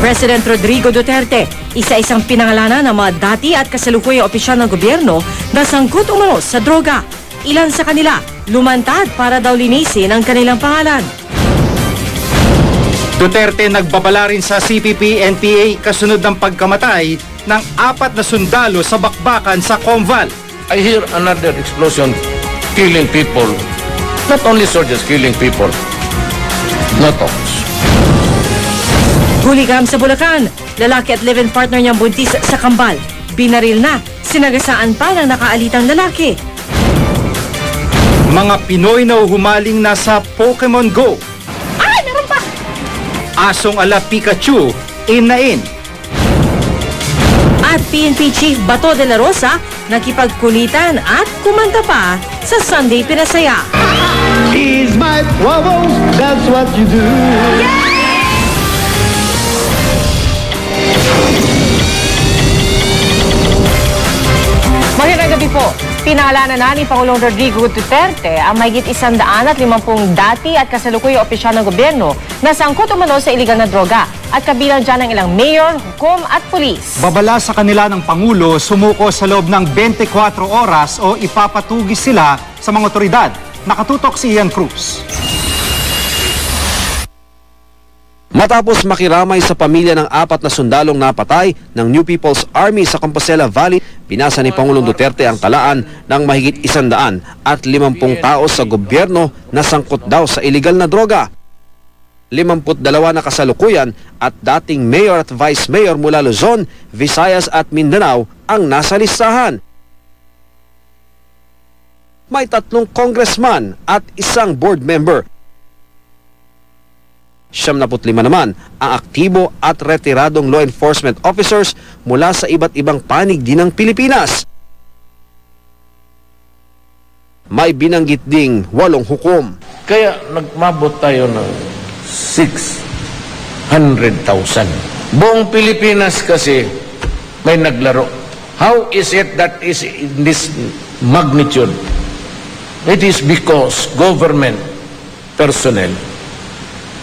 President Rodrigo Duterte, isa-isang pinangalanan ng mga dati at kasalukuyang opisyal ng gobyerno na sangkot umano sa droga. Ilan sa kanila lumantad para daw linisin ang kanilang pangalan. Duterte nagbabala rin sa CPP-NPA kasunod ng pagkamatay ng 4 na sundalo sa bakbakan sa Conval. I hear another explosion killing people. Not only soldiers killing people. No talks. Huligam sa Bulacan, lalaki at live-in partner niyang buntis sa kambal. Binaril na, sinagasaan pa ng nakaalitang lalaki. Mga Pinoy na humaling na sa Pokemon Go. Ay, meron pa! Asong ala Pikachu, in na in. At PNP Chief Bato de la Rosa, nakipagkulitan at kumanta pa sa Sunday Pinasaya. Is my wobbles, that's what you do. Magandang gabi po. Pinangalanan na ni Pangulong Rodrigo Duterte ang mahigit 150 dati at kasalukuyang opisyal ng gobyerno na sangkot umano sa iligal na droga at kabilang dyan ang ilang mayor, hukom at pulis. Babala sa kanila ng Pangulo, sumuko sa loob ng 24 oras o ipapatugis sila sa mga otoridad. Nakatutok si Ian Cruz. Matapos makiramay sa pamilya ng 4 na sundalong napatay ng New People's Army sa Compostela Valley, pinasa ni Pangulong Duterte ang talaan ng mahigit 150 tao sa gobyerno na sangkot daw sa iligal na droga. 52 na kasalukuyan at dating mayor at vice mayor mula Luzon, Visayas at Mindanao ang nasa listahan. May 3 congressman at 1 board member. 75 naman ang aktibo at retiradong law enforcement officers mula sa iba't ibang panig din ng Pilipinas. May binanggit ding 8 hukom. Kaya nagmabot tayo ng 600,000. Buong Pilipinas kasi may naglaro. How is it that is in this magnitude? It is because government personnel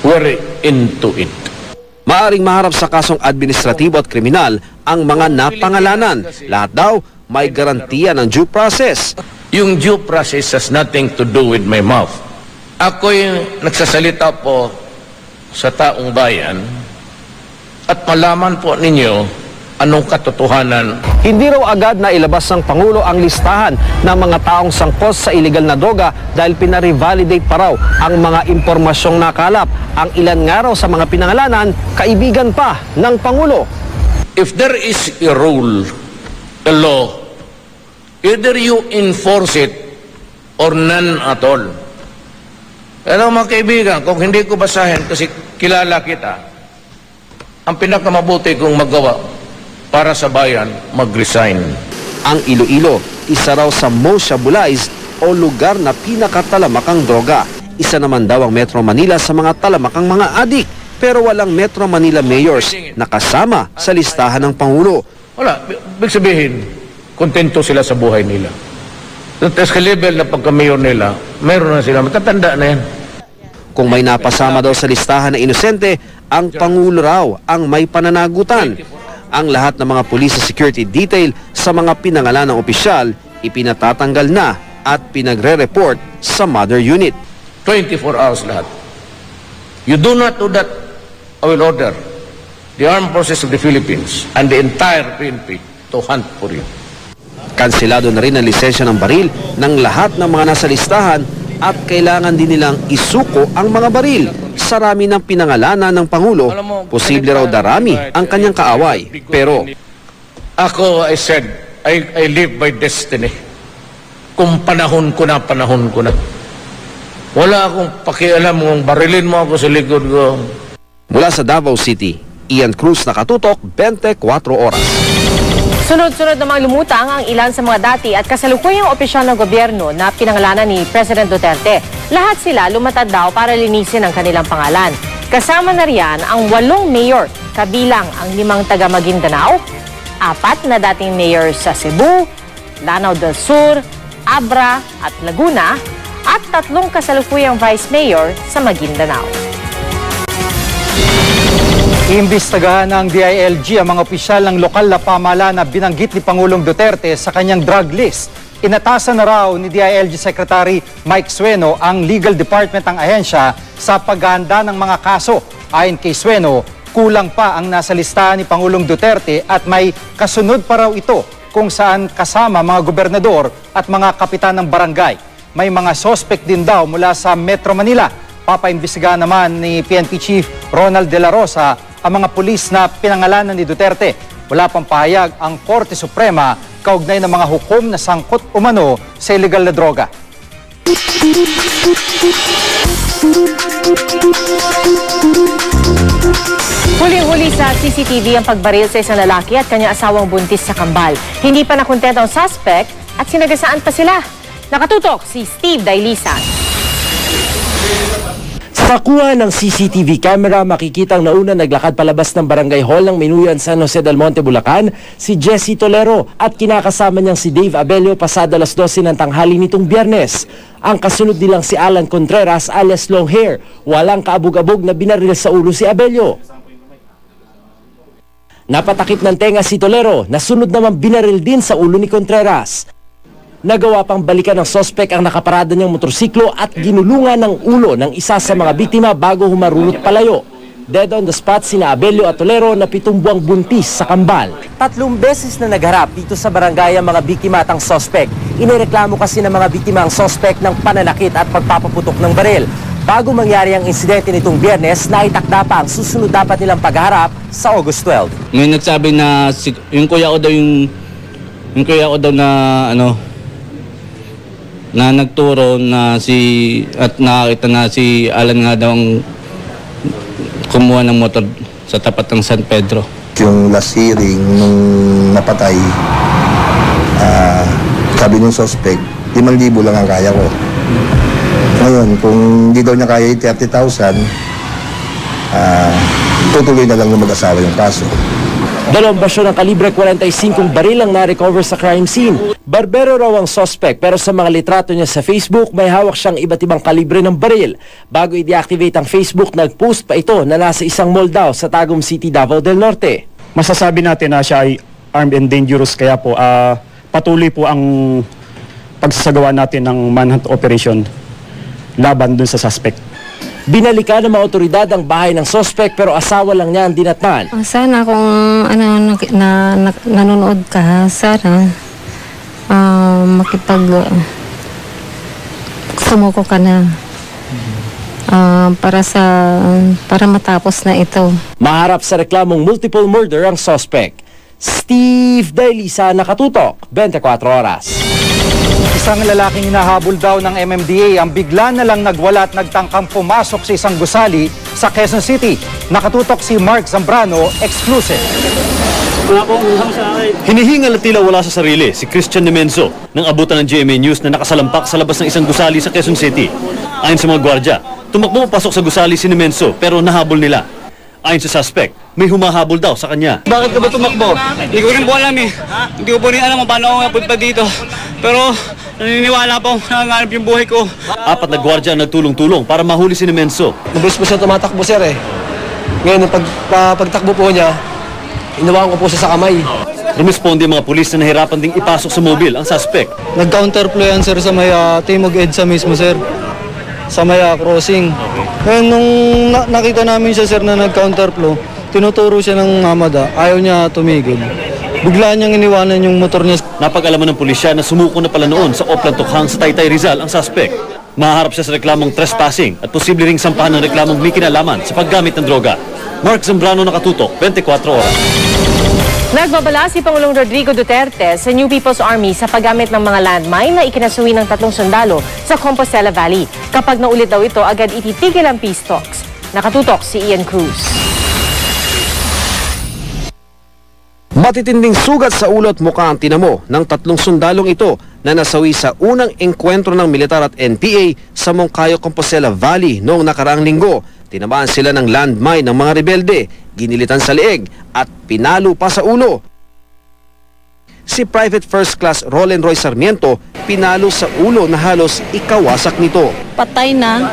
were into it. Maaring maharap sa kasong administratibo at kriminal ang mga napangalanan. Lahat daw may garantiya ng due process. Yung due process has nothing to do with my mouth. Ako'y nagsasalita po sa taong bayan at malaman po ninyo anong katotohanan. Hindi raw agad na ilabas ng Pangulo ang listahan ng mga taong sangkos sa illegal na droga dahil pina-revalidate pa raw ang mga impormasyong nakalap. Ang ilan nga raw sa mga pinangalanan, kaibigan pa ng Pangulo. If there is a rule, a law, either you enforce it or none at all. Pero mga kaibigan, kung hindi ko basahin kasi kilala kita, ang pinakamabuti kong magawa para sa bayan, mag-resign. Ang Iloilo, isa raw sa most shabulized o lugar na pinakatalamakang droga. Isa naman daw ang Metro Manila sa mga talamakang mga adik. Pero walang Metro Manila mayors na kasama sa listahan ng Pangulo. Wala, ibig sabihin, kontento sila sa buhay nila. Tapos ka-level na pagka-mayor nila, mayroon na sila, matatanda na yan. Kung may napasama daw sa listahan na inosente, ang Pangulo raw ang may pananagutan. Ang lahat ng mga police security detail sa mga pinangalan ng opisyal, ipinatatanggal na at pinagre-report sa mother unit. 24 hours lahat. You do not do that, I will order the Armed Forces of the Philippines and the entire PNP to hunt for you. Kanselado na rin ang lisensya ng baril ng lahat ng mga nasa listahan at kailangan din nilang isuko ang mga baril. Sa rami ng pinangalanan ng Pangulo, posible raw darami ang kanyang kaaway. Pero ako, I said, I live by destiny. Kung panahon ko na, panahon ko na. Wala akong pakialam kung barilin mo ako sa likod ko. Mula sa Davao City, Ian Cruz, nakatutok, 24 oras. Sunod-sunod namang lumutang ang ilan sa mga dati at kasalukuyang opisyal ng gobyerno na pinangalanan ni President Duterte. Lahat sila lumatad daw para linisin ang kanilang pangalan. Kasama na riyan ang 8 mayor, kabilang ang 5 taga Maguindanao, 4 na dating mayor sa Cebu, Lanao del Sur, Abra at Laguna, at 3 kasalukuyang vice mayor sa Maguindanao. Iimbestigahan ng DILG ang mga opisyal ng lokal na pamahalaan na binanggit ni Pangulong Duterte sa kanyang drug list. Inatasan na raw ni DILG Secretary Mike Sueno ang legal department ng ahensya sa paghahanda ng mga kaso. Ayon kay Sueno, kulang pa ang nasa listahan ni Pangulong Duterte at may kasunod pa raw ito kung saan kasama mga gobernador at mga kapitan ng barangay. May mga suspect din daw mula sa Metro Manila. Papaimbestigahan naman ni PNP Chief Ronald De La Rosa ang mga pulis na pinangalanan ni Duterte. Wala pang pahayag ang Korte Suprema kaugnay ng mga hukom na sangkot umano sa illegal na droga. Huli-huli sa CCTV ang pagbaril sa isang lalaki at kanyang asawang buntis sa Kambal. Hindi pa nakontento ang suspect at sinagasaan pa sila. Nakatutok si Steve Dailisa. Sa kuha ng CCTV camera, makikitang nauna naglakad palabas ng Barangay Hall ng Minuyan, San Jose del Monte, Bulacan, si Jessie Tolero at kinakasama niyang si Dave Abelio pasado alas 12 ng tanghali nitong Biyernes. Ang kasunod nilang si Alan Contreras alias Long Hair, walang kaabog-abog na binaril sa ulo si Abelio. Napatakip ng tenga si Tolero, nasunod naman binaril din sa ulo ni Contreras. Nagawa pang balikan ng sospek ang nakaparada niyang motorsiklo at ginulungan ng ulo ng isa sa mga biktima bago humarunot palayo. Dead on the spot sina Abelio at Tolero na 7 buwang buntis sa Kambal. 3 beses na nagharap dito sa barangay ang mga biktima at ang sospek. Inireklamo kasi ng mga biktima ang sospek ng pananakit at pagpapaputok ng baril. Bago mangyari ang insidente nitong Biyernes, naitakda pa ang susunod dapat nilang pagharap sa August 12. May nagsabi na yung kuya ko daw na na nagturo na at nakakita na si Alan nga daw ang kumuha ng motor sa tapat ng San Pedro. Yung last hearing nung napatay, sabi ng suspect, 5,000 lang ang kaya ko. Ngayon, kung hindi daw niya kaya 30,000, tutuloy na lang ng mag-asawa yung kaso. 2 basyo ng kalibre 45 baril ang na-recover sa crime scene. Barbero raw ang suspect pero sa mga litrato niya sa Facebook may hawak siyang iba't ibang kalibre ng baril. Bago i-deactivate ang Facebook, nag-post pa ito na nasa isang mall daw sa Tagum City, Davao del Norte. Masasabi natin na siya ay armed and dangerous, kaya po patuloy po ang pagsasagawa natin ng manhunt operation laban dun sa suspect. Binalikan ng mga otoridad ang bahay ng suspect pero asawa lang niya ang dinatnan. Sana kung nanonood ka, sana sumuko ka na para matapos na ito. Maharap sa reklamong multiple murder ang suspect. Steve Dailisa, Nakatutok, 24 Oras. Isang lalaking hinahabol daw ng MMDA ang bigla na lang nagwala at nagtangkang pumasok sa isang gusali sa Quezon City. Nakatutok si Mark Zambrano, exclusive. Hinihingal na tila wala sa sarili si Christian Nemenzo nang abutan ng GMA News na nakasalampak sa labas ng isang gusali sa Quezon City. Ayon sa mga gwardya, tumakbo pasok sa gusali si Nemenzo pero nahabol nila. Ayon sa suspect, may humahabol daw sa kanya. Bakit ka ba tumakbo? Hindi ko rin po alam eh. Hindi ko po rin alam kung paano ako napunta dito. Pero naniniwala po na nanganap yung buhay ko. 4 na gwardya ang nagtulong-tulong para mahuli si Nemenzo. Mabilis po siya tumatakbo, sir eh. Ngayon, pagtakbo po niya, inawakan ko po siya sa kamay. Rumisponde ang mga pulis na nahirapan ding ipasok sa mobil ang suspect. Nag-counterplay yan, sir, sa may Timog EDSA mismo, sir. Sa may crossing. Ngayon, nung nakita namin siya, sir, na nag-counterflow, tinuturo siya ng mamada. Ayaw niya tumigil. Bigla niyang iniwanan yung motor niya. Napag-alaman ng pulisya na sumuko na pala noon sa Oplan Tukhang sa Taytay Rizal ang suspect. Maharap siya sa reklamong trespassing at posible ring sampahan ng reklamong may kinalaman sa paggamit ng droga. Mark Zambrano, Nakatutok, 24 Oras. Nagbabala si Pangulong Rodrigo Duterte sa New People's Army sa paggamit ng mga landmine na ikinasuwi ng 3 sundalo sa Compostela Valley. Kapag naulit daw ito, agad ititigil ang peace talks. Nakatutok si Ian Cruz. Matitinding sugat sa ulo at mukha ang tinamo ng 3 sundalong ito na nasawi sa unang engkwentro ng militar at NPA sa Moncayo, Compostela Valley noong nakaraang linggo. Tinamaan sila ng landmine ng mga rebelde, ginilitan sa leeg at pinalo pa sa ulo. Si Private First Class Roland Roy Sarmiento pinalo sa ulo na halos ikawasak nito. Patay na.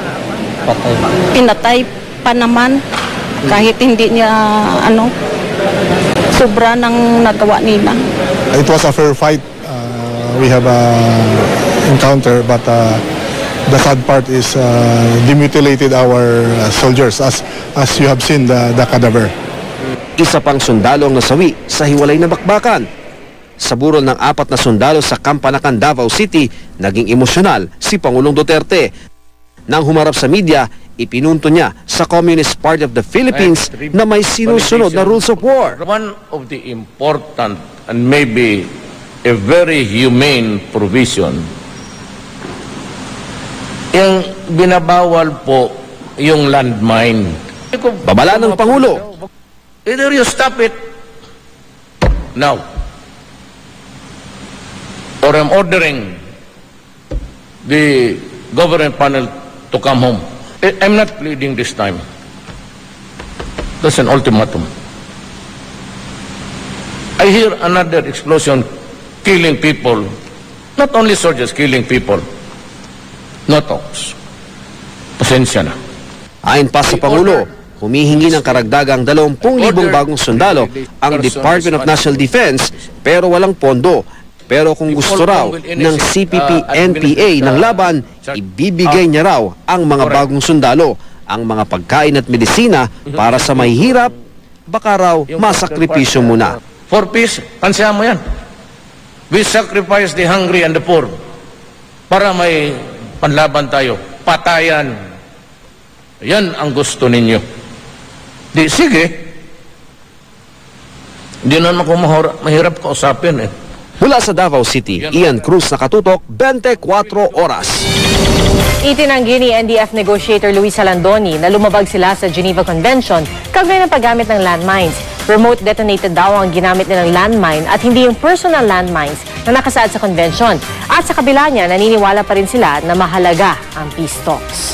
Pinatay pa naman. Kahit hindi niya sobra ng nagawa nila. It was a fair fight. We have a encounter, but the sad part is they mutilated our soldiers as you have seen the cadaver. Isa pang sundalo ang nasawi sa hiwalay na bakbakan. Sa burol ng 4 na sundalo sa Campanacan, Davao City, naging emosyonal si Pangulong Duterte. Nang humarap sa media, ipinunto niya sa Communist Party of the Philippines na may sinusunod na rules of war. One of the important and maybe a very humane provision, yung binabawal po yung landmine. Babala ng Pangulo. Either you stop it now, or I'm ordering the government panel to come home. I'm not pleading this time. That's an ultimatum. I hear another explosion killing people, not only soldiers killing people, not talks. Pasensya na. Ayon pa sa Pangulo, humihingi ng karagdagang 20,000 bagong sundalo ang Department of National Defense pero walang pondo. Pero kung gusto raw ng CPP-NPA ng laban, ibibigay niya raw ang mga bagong sundalo, ang mga pagkain at medisina para sa mahihirap, baka raw masakripisyo muna. For peace, pansihan mo yan. We sacrifice the hungry and the poor para may panlaban tayo. Patayan. Yan ang gusto ninyo. Di, sige. Hindi naman ako mahirap kausapin eh. Mula sa Davao City, Ian Cruz, nakatutok, 24 oras. Itinanggi ni NDF negotiator Luis Alandoni na lumabag sila sa Geneva Convention kaugnay ng paggamit ng landmines. Remote detonated daw ang ginamit nilang landmine at hindi yung personal landmines na nakasaad sa convention. At sa kabila niya, naniniwala pa rin sila na mahalaga ang peace talks.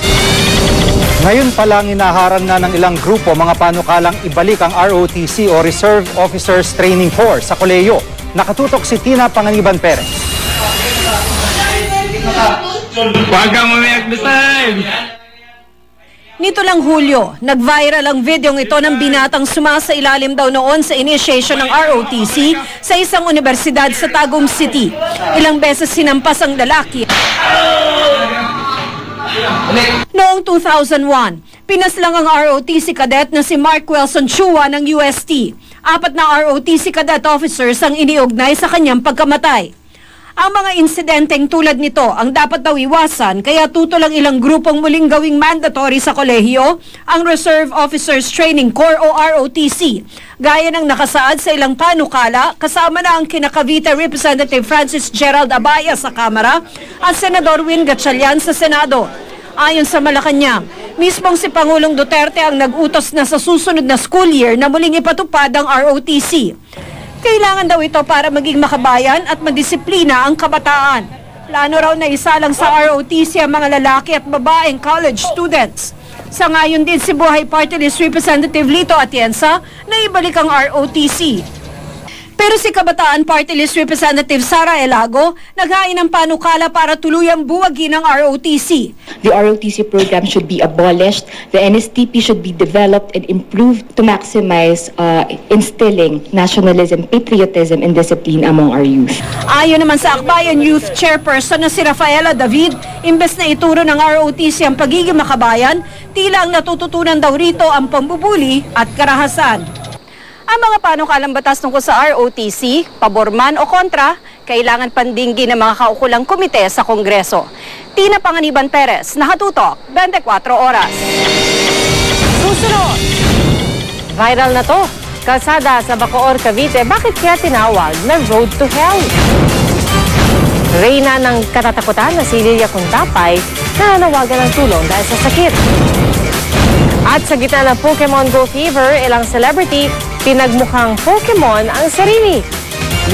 Ngayon pa lang inaharang na ng ilang grupo mga panukalang ibalik ang ROTC o Reserve Officers Training Corps sa kolehiyo. Nakatutok si Tina Panganiban Perez. Huwag kang umiyak this time! Nito lang Hulyo, nag-viral ang videong ito ng binatang sumasailalim daw noon sa initiation ng ROTC sa isang universidad sa Tagum City. Ilang beses sinampas ang lalaki. Noong 2001, pinaslang ang ROTC cadet na si Mark Wilson Chua ng UST. 4 na ROTC cadet officers ang iniugnay sa kanyang pagkamatay. Ang mga insidenteng tulad nito ang dapat daw iwasan, kaya tutol ang ilang grupong muling gawing mandatory sa kolehiyo ang Reserve Officers Training Corps o ROTC, gaya ng nakasaad sa ilang panukala, kasama na ang kina-Cavite Representative Francis Gerald Abaya sa Kamara at Senador Win Gatchalian sa Senado. Ayon sa Malacanang, mismong si Pangulong Duterte ang nag-utos na sa susunod na school year na muling ipatupad ang ROTC. Kailangan daw ito para maging makabayan at madisiplina ang kabataan. Plano raw na isalang sa ROTC ang mga lalaki at babaeng college students. Sa ngayon din si Buhay Party List Representative Lito Atienza na ibalik ang ROTC. Pero si Kabataan Party List Representative Sara Elago naghain ng panukala para tuluyang buwagin ang ROTC. The ROTC program should be abolished. The NSTP should be developed and improved to maximize instilling nationalism, patriotism, and discipline among our youth. Ayon naman sa Akbayan Youth Chairperson na si Rafaela David, imbes na ituro ng ROTC ang pagiging makabayan, tila ang natututunan daw rito ang pambubuli at karahasan. Ang mga panukalang batas tungkol sa ROTC, pabor man o kontra, kailangan pandinggi ng mga kaukulang komite sa Kongreso. Tina Panganiban Perez, nakatutok, 24 oras. Susunod! Viral na to. Kalsada sa Bacoor, Cavite, bakit kaya tinawag na Road to Hell? Reyna ng katatakutan na si Lilia Contapay na nanawagan ng tulong dahil sa sakit. At sa gitna ng Pokemon Go fever, ilang celebrity pinagmukhang Pokemon ang sarili.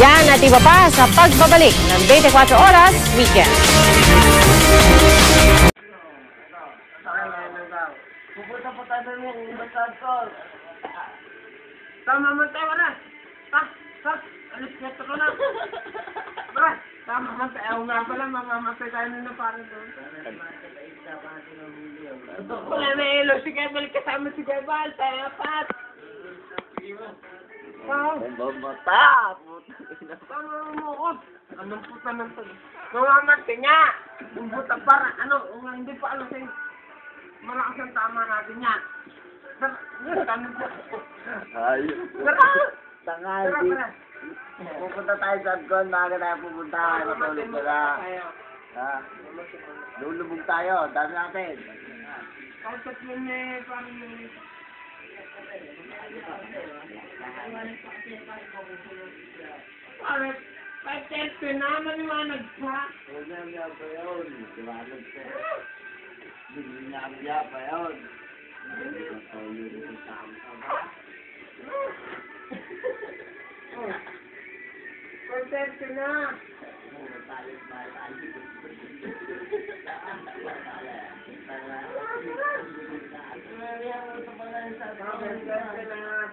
Yan at iba pa sa pagbabalik ng 24 Oras Weekend. Pupunta po tayo ng Batangas. Tama man tayo na. Alis na ito na. Tama man tayo. Nga pala, mamamatay tayo nila para doon. Wala na ilo. Sige, balik kasama si Gabal. Tayo apat. Bambata! Tama mo ko. Anong puta ng talo? Mamamante nga! Yung puta para, hindi pa alam sa'yo. Malakas ang tama natin niya. Tangali. Pupunta tayo sa Adcon, maaga tayo pupunta. Matulog ka lang. Lulubog tayo, dami natin. Kautat mo niya parang Alright, 5:30 na, maliwanag pa. Maliwanag pa yun. Maliwanag pa yun. Maliwanag pa yun.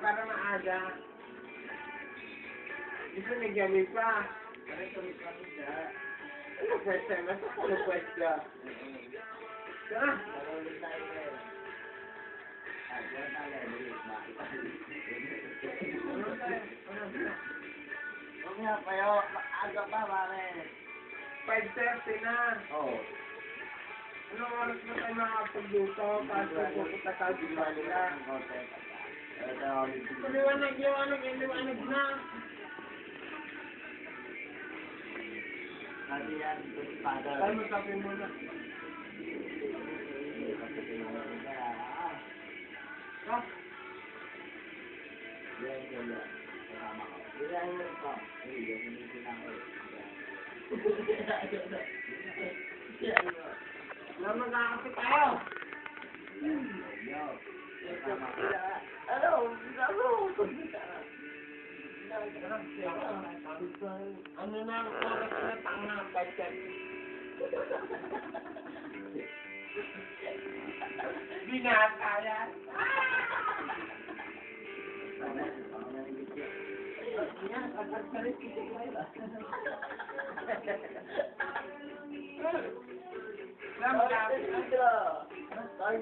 Para maaga. Gusto ni Gami pa. Ano pwesta? Nasa ano pwesta? Mamaya pa yun. Aga pa, pare. 5:30 na. Oo. Anong oras na tayo makapagluto? Para pupunta tayo sa Manila. Liwanag na. Tayo magkape muna. Magkakape tayo. Ano na ang oras na tanga? 5:30. Binata yan. Ay,